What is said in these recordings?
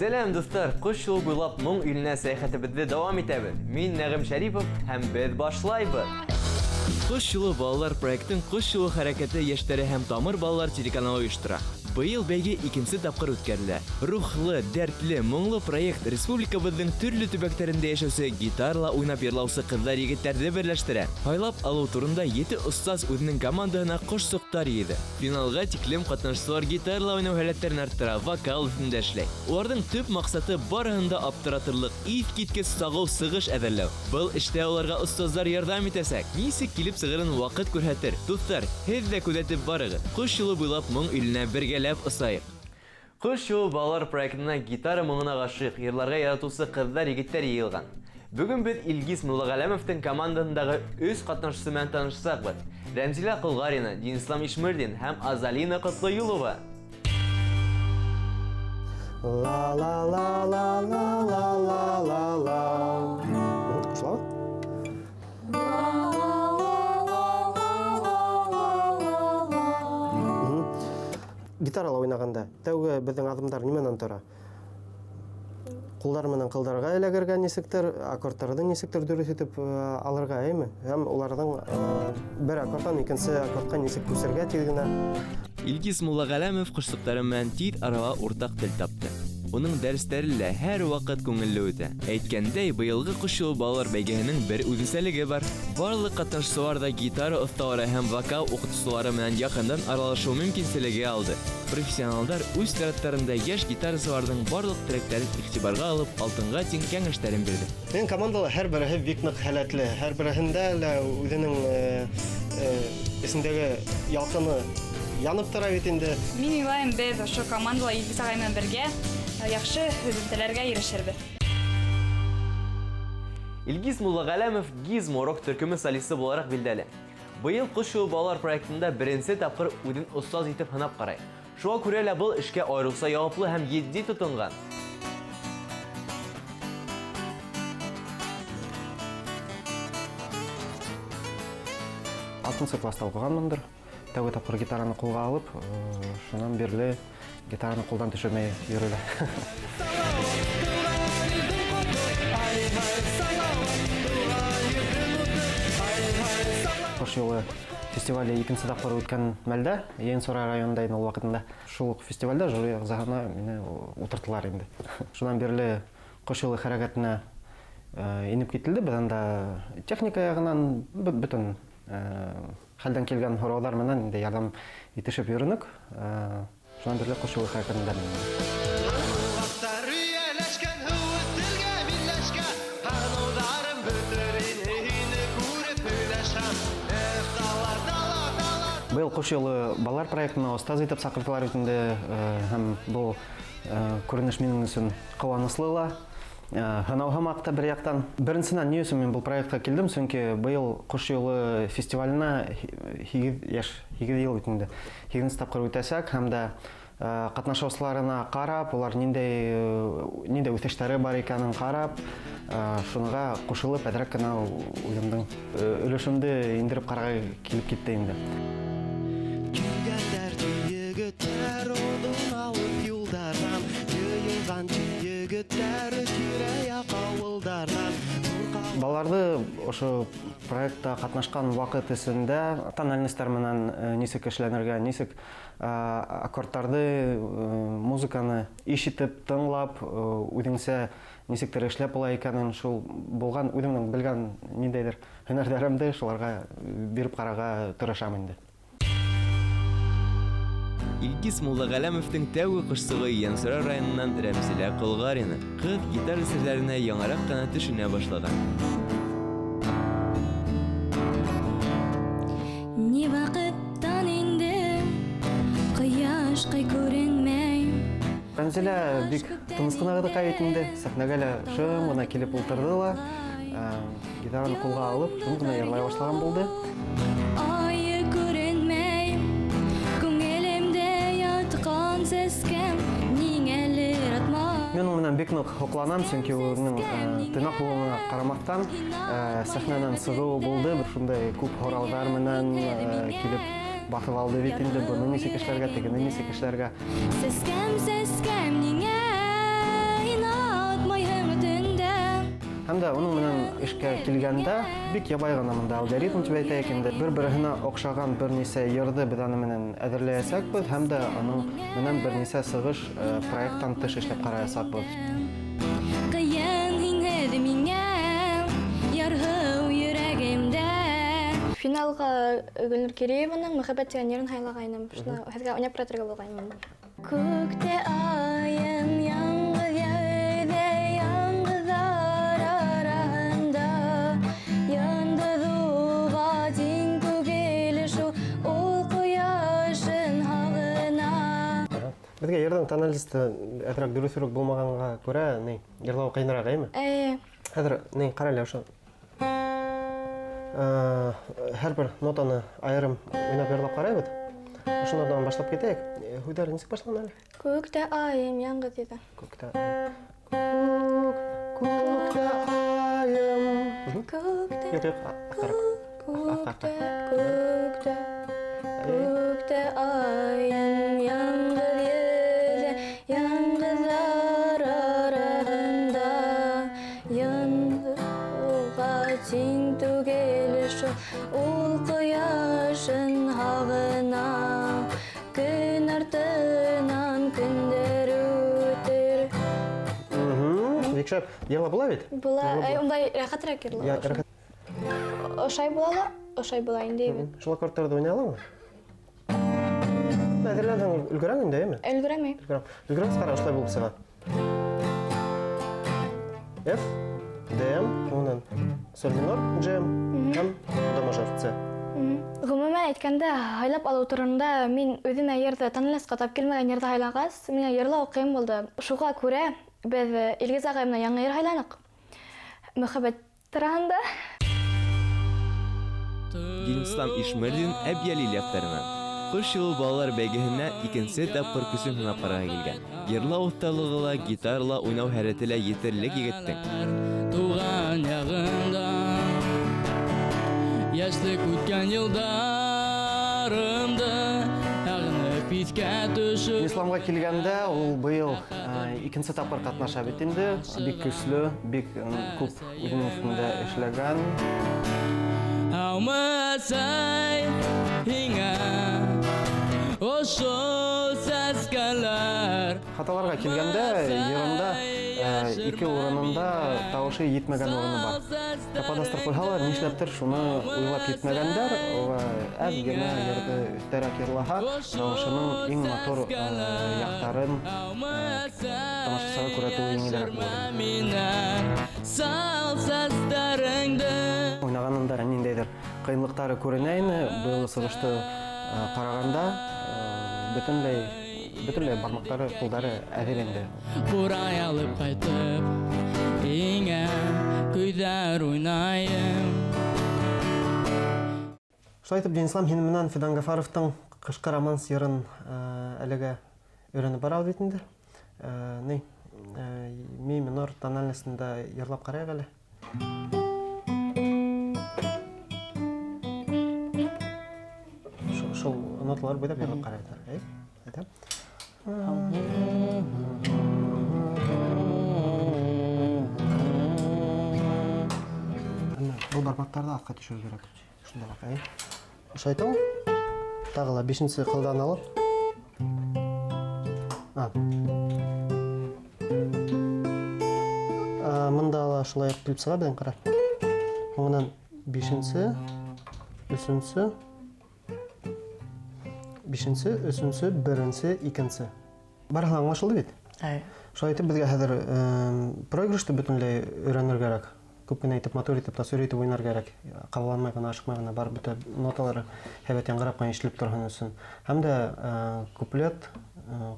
Сәлам достар, кыш юлы буйлап моң иленә сәяхәтебезне дәвам итәбез. Мин Нәгым Шәрипов һәм без башлайбыз. Кыш юлы балалар проектын кыш юлы хәрәкәте яшьтәре һәм тамыр балалар телеканалы оештыра. Быел бәйге икенче тапкыр үткәрелә. Рухлы, дәртле, моңлы проект республикабызның төрле төбәкләрендә яшәүче гитарла уйнап йырлаучы кызлар егетләрне берләштерә. Хайлап алу турында 7 остаз үзенең командаһына кош суктар йыйды. Финалга тиклем катнашучылар гитарла уйнау һәләтләрен арттыра, вокал өстендә эшләй. Уларның төп максаты барыһын да аптыратырлык, искиткеч сагау сыгыш әзерләү. Был эштә уларга остазлар ярдәм итәсәк, ничек килеп сыгырын вакыт күрһәтер. Дуслар, һез дә күзәтеп барыгыз. Кыш юлы буйлап моң иленә бергәләп осайык. Кыш юлы балалар проектына гитара моңына гашыйк, йырларга яратучы кызлар, егетләр йыелган. Бүген без Илгиз Муллагаләмовтың командасындагы 3 катнашчысы белән танышсакбыз. Рәмзилә Кылгарина, Динислам Ишмердин һәм Азалина Котлыюлова. La la la la la la la la la. Кушла? Гитарала уйнаганда тәүге безнең адымдар нимәнән тора? Кулдар менән кылдарга эләгергә нисектер, аккордларны нисектер дөрес итеп алырга, әйме? Һәм уларның бер аккордтан икенче аккордка нисек күсәргә тигезенә. Илгиз Муллагаләмов кышлыктары белән тиз арага уртак тел тапты. Уның дәресләре лә һәр вакыт күңелле үтә. Әйткәндәй, быелгы кыш юлы балалар бәйгеһенең бер үзенчәлеге бар. Барлык катнашучылар да гитара осталары һәм вокал укытучылары белән якындан аралашу мөмкинлеге алды. Профессионалдар үз яраттарында яшь гитарачыларның барлык тректерын игътибарга алып, алтынга тең кәңәшләрен бирде. Мен командалар һәр бере бик нык хәләтле, һәр береһендә лә үзенең исендәге ялкыны янып тора бит инде. Мин уйлайм, без ошо командала Илгиз агай менән бергә яхшы һөҗүмләргә ирешербез. Илгиз Муллагаләмов Гизмо рок төркеме солисты буларак билдәле. Быел кыш юлы балалар проектында беренче тапкыр үзен остаз итеп һынап карый. Шуңа күрә лә был эшкә айрылса яwaplы һәм җитди тотынган. Алтынчы класста укыганмындыр. Тәүге тапкыр гитараны кулга алып, шуннан бирле гитараны кулдан төшермәй йөрелә. Кыш юлы фестивале икенче тапкыр үткән мәлдә, Йенсора районында иде ул вакытында. Шул фестивальдә жюри әгъзаларына мине утырттылар инде. Шуннан бирле кыш юлы хәрәкәтенә инеп китилде. Без анда техника ягыннан бөтен хәлдән килгән һораудар менән инде ярдәм итешеп йөренек. Шуннан бирле кыш юлы хәрәкәтендә. Быел кыш юлы балалар проектына остаз итеп сакырдылар инде, һәм бу күренеш минем өчен куанычлы ла. Һынау һәммәк тә бер яктан. Беренчедән ни өчен мин бу проектка килдем? Чөнки быел кыш юлы фестиваленә 8 ел бит инде. 8 тапкыр үтәсәк һәм дә катнашучыларына карап, улар нинди үсештәре бар икәнен карап, шуңа кушылып әдрәк кенә үземнең өлешемне индереп карарга килеп китте инде. Егетләр одын алып юлдардан, йыйылган егетләр тирә-як авылдардан. Балаларды ошо проектта катнашкан вакыт эсендә тональностьтар менән нисек эшләнергә, нисек аккордларды, музыканы ишетеп, тыңлап, үзеңсә нисектер эшләп була икәнен шул булган үземнең белгән ниндидер һөнәрләремдә шуларга биреп карарга тырышам инде. Илгиз Муллагаләмовтың тәүге кышсыгы Йенсора районыннан Рәмзилә Кылгарина. Кыз гитара серләренә яңарак кына төшенә башлаган. Ни вакыттан инде кояш күренмәй. Рәмзилә бик тыныч кына бит инде. Сәхнәгә лә шым гына килеп утырды ла, гитараны кулга алып, шым гына йырлай башлаган булды. Мен онан бик нык хокланам, чөнки уның тыйнак булуына карамастан сәхнәдән сыгу булды. Бер шундай күп хоралдар менән килеп батып алды бит инде. Буны ничек эшләргә, тегене ничек эшләргә. Сескәм нигә да, оның менен эшкә килгәндә бик ябай гына монда алгоритм дип әйтәйек инде. Бер-беренә охшаган бернисә йырды без аны менен әзерләясәкбез һәм дә аның менен бернисә сыгыш проекттан тыш эшләп караячакбыз. Кыян һинһеҙ миңә ярһыу йөрәгемдә. Финалга Гөлнур Кирееваның «Мөхәббәт» дигән йырын һайлагайным. Шуны һеҙгә уйнап кертергә булгайным. Күктә айым яңғыҙ яуҙа, яңғыҙҙар араһында. Йондоҙ уға тиң түгел шул, ул ҡояшын һағына. Безгә йырның тональности әҙерәк дөрөҫөрөк булмаганга күрә, йырлау ҡыйыныраҡ, әйме? Хәҙер, ҡара әле ошо. Һәр бер нотаны айырым уйнап йырлап ҡарайбыҙ. Ошонан башлап китәйек. Һүҙҙәре нисек башлана әле? Күктә айым яңғыҙ диде. Күктә айым. Күктә айым. Күктә, Күктә, күктә айым яңғыҙ йөҙә, яңғыҙҙар араһында. Йондоҙ уға тиң түгел шул, ул ҡояшын һағына. Көн артынан көндәр үтер. Бик шәп. Йырлап була бит? Була, ундай рәхәтрәк йырлау. Ошай була ла, ошай була инде бит. Шул аккордтарҙы уйнай аламы? Әҙерләнһәң өлгөрәң инде, әйме? Өлгөрәмәй. Өлгөрәңез, ҡара, ошолай булып сыға. F, D, унан соль минор, G, һәм до мажор, C. Ғөмүмән әйткәндә, һайлап алыу турында мин үҙемә йырҙы тональностҡа тап килмәгән йырҙы һайлағас, миңә йырлау ҡыйын булды. Шуға күрә беҙ Илгиз ағай менән яңы йыр һайланыҡ. Мөхәббәт тураһында. Динислам Ишмердин Әбйәлил яҡтарынан. Ҡош йылы балалар бәйгеһенә икенсе тапҡыр көсөн һынап ҡарарға килгән. Йырлау оҫталығы ла, гитарла уйнау һәләте лә етерлек егеттең. Туған яғында Яшлык үткән йылдарымды Ағынып иҫкә төшөп Исламға килгәндә, ул быйыл икенсе тапҡыр ҡатнаша бит инде. Бик көслө, бик күп үҙенең өҫтөндә эшләгән. Һаумысай һиңә ошо сәскәләр Хаталарға килгәндә, йырында ике урынында тауышы етмәгән урыны бар. Кападастыр ҡуйһалар, нишләптер шуны уйлап етмәгәндәр. Әҙ генә йырҙы өҫтәрәк йырлаһа, тауышының иң матур яҡтарын тамашасыға күрһәтеү еңелерәк булыр. Уйнағанында ниндәйҙер ҡыйынлыҡтары күренә ине. Быйыл сығышты ҡарағанда бөтөнләй бармаҡтары, ҡулдары әҙер инде. Ҡурай алып ҡайтып һиңә көйҙәр уйнайым. Шулай итеп, Денислам, һин менән Фидан Гафаровтың ҡышҡы романс йырын әлегә өйрәнеп барабыҙ бит инде. Ми минор тональностында йырлап ҡарайыҡ әле. Шул ноталар буйлап йырлап ҡарайыҡ. Был бармаҡтарҙы аҫҡа төшөрөп кәрәк. Шундайлыҡ, Шайтың, тағы ла 5-нсе ҡылдан алып. Мында ла шулай килеп сыға беҙҙең, ҡара. Һуңынан 5-нсе, 3-нсе, 5-нсе, 3-нсе, 1-нсе, 2-нсе. Барыһы аңлашылды бит? Шулай итеп, беҙгә хәҙер проигрышты бөтөнләй өйрәнергә кәрәк. Күп кенә итеп, матур итеп, тасвир итеп уйнар кәрәк. Ҡабаланмай ғына, ашыҡмай ғына, бар бөтә ноталары һәйбәт яңғырап ҡына ишетелеп торһон өсөн. Һәм дә куплет,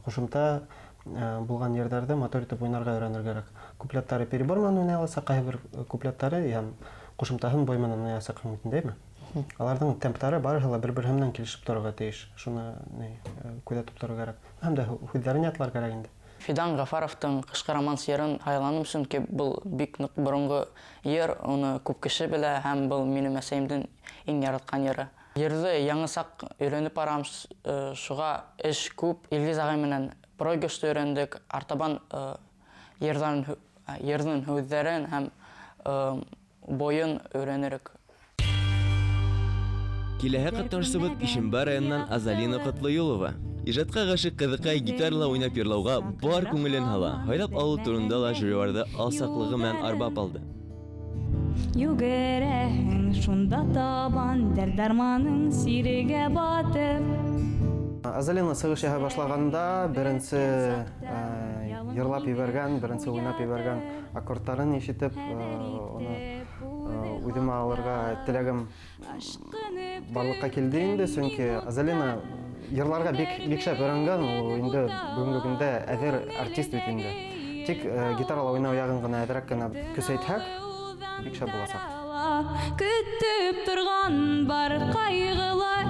ҡушымта булған ерҙәрҙе матур итеп уйнарға өйрәнергә кәрәк. Куплеттары перебор менән уйнай аласаҡ, ҡайһы бер куплеттары һәм ҡушымтаһын бой менән уйнай аласаҡ, мөмкиндәйме? Аларҙың темптары барыһы ла бер-береһе менән килешеп торорға тейеш. Шуны күҙәтеп торорға кәрәк. Һәм дә һүҙҙәрен ятлар кәрәк инде. Фидан Гафаровтың ҡышҡы романс йырын һайланым, сөнки был бик ныҡ боронғо йыр, уны күп кеше белә һәм был минең әсәйемдең иң яратҡан йыры. Йырҙы яңы саҡ өйрәнеп барам, шуға эш күп. Илгиз ағай менән проигрышты өйрәндек, артабан йырҙың һүҙҙәрен һәм бойын өйрәнерек. Киләһе катнашчыбыз Ишембай районыннан Азалина Котлыюлова. Ижадка гашык кызыкай гитарала уйнап йырлауга бар күңелен һала. Һайлап алу турында ла жюриларда алсаклыгы менән арбап алды. Югерәһең шунда табан дәрдарманың сиреге батып. Азалина сыгыш яһай башлаганда беренче йырлап ебәргән, беренче уйнап ебәргән аккордларын ишетеп, аны үдемә алырга теләгем барлыкка килде инде, чөнки Азалина йырларга бик шәп өйрәнгән, ул инде бүгенге көндә әзер артист бит инде. Тик гитарала уйнау ягын гына әзрәк кенә көсәйтһәк, бик шәп булачак. Көтүп торган бар кайгылар,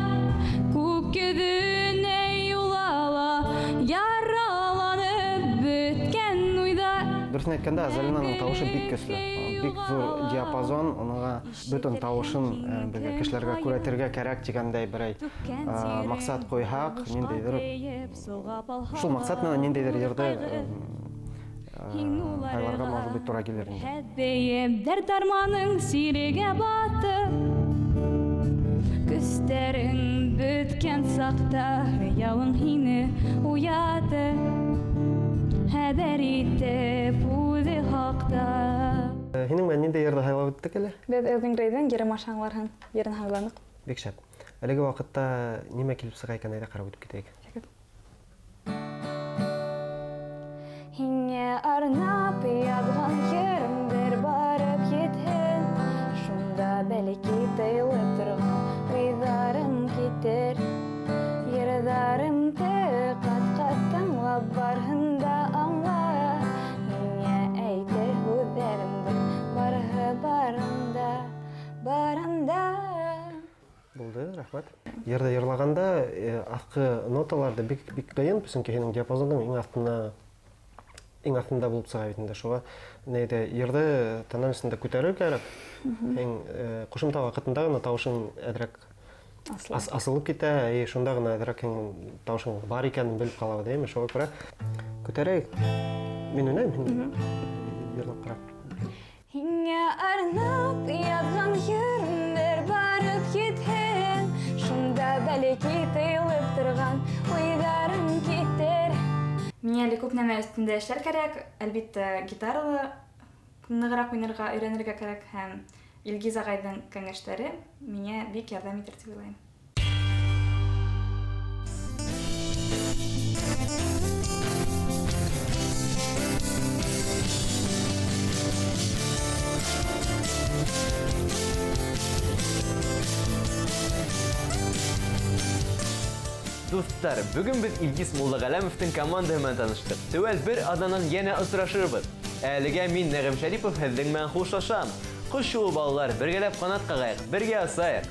күк йөзенә юлала, яраланып беткән уйдар. Дөресен әйткәндә, Азалинаның тавышы бик көчле. Бик зур диапазон, оныңа бөтен тавышын кешеләргә күрәтергә кирәк дигәндәй берәй максат куйһак, ниндидер шул максат менән ниндидер йырды айларга может быть туры килер инде. Хәдбәйеп дәрдарманың сиреге батып, күстәрең беткән сакта, хыялың һине уяты, хәбәр итеп үзе хакта. Һинең менән нинди йырды һайлап үттек әле? Без Элвин Грейден Геремашаңларһын ерен һайланык. Бик шәп. Әлеге вакытта нимә килеп сыга икән, әйдә карап үтеп китәйек. Һиңә арнап язган йөреңдер барып етһен, шунда бәлки тыйылып торган уйларым китер. Йырдарымды кат-кат тыңлап барһын да аңла, миңа әйтер һүзләремдер барһы барында. Булды, рәхмәт. Йырды йырлаганда аскы ноталарды бик кыйын, чөнки һинең диапазоның иң астында булып сыга бит инде. Шуңа нәйдә йырды тональностьны күтәрү кирәк. Кушымта вакытында гына тавышың әдрәк асылып китә, шунда гына әдрәк тавышың бар икәнен белеп кала, дәйме? Шуңа күрә күтәрәйек. Мин уйнайм, йырлап карап. Һиңә арнап язган йөреңдер барып етһен, шунда бәлки тыйылып торган уйларым китер. Миңа әле күп нәмә өстендә эшләр кирәк. Әлбиттә, гитаралы ныграк уйнарга өйрәнергә кирәк һәм Илгиз агайның кәңәшләре миңа бик ярдәм итер дип уйлыйм. Достар, бүген без Илгиз Муллагаләмовтың командаһы белән таныштык. Тәвәл бер аданнан янә очрашырбыз. Әлегә мин Нәгым Шәрипов һезнең белән хушлашам. Кош юлы балалар, бергәләп канат кагыйк, бергә асайык.